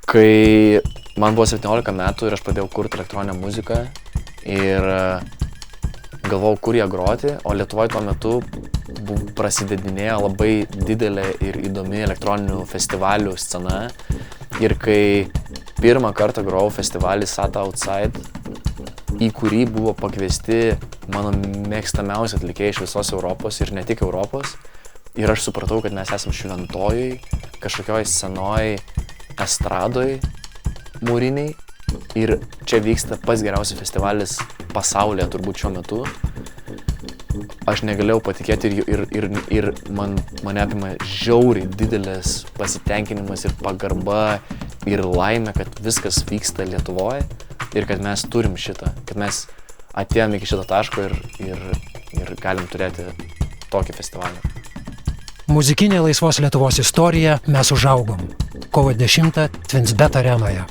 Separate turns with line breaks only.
Kai man buvo 17 metų ir aš pradėjau kurti elektroninę muziką ir galvojau, kur ją groti, o Lietuvoje tuo metu prasidedinėjo labai didelė ir įdomi elektroninių festivalių scena. Ir kai pirmą kartą grojau festivalį Sata Outside, į kurį buvo pakviesti mano mėgstamiausi atlikėjai iš visos Europos ir ne tik Europos, ir aš supratau, kad mes esam šventojoj, kažkokioj senoj estradoj mūriniai, ir čia vyksta pats geriausias festivalis pasaulyje turbūt šiuo metu. Aš negalėjau patikėti ir mane apima žiauriai didelis pasitenkinimas ir pagarba ir laimė, kad viskas vyksta Lietuvoje ir kad mes turim šitą, kad mes atėjom iki šito taško ir galim turėti tokį festivalį.
Muzikinė laisvos Lietuvos istorija Mes užaugom. Kovo 10 Twinsbet arenoje.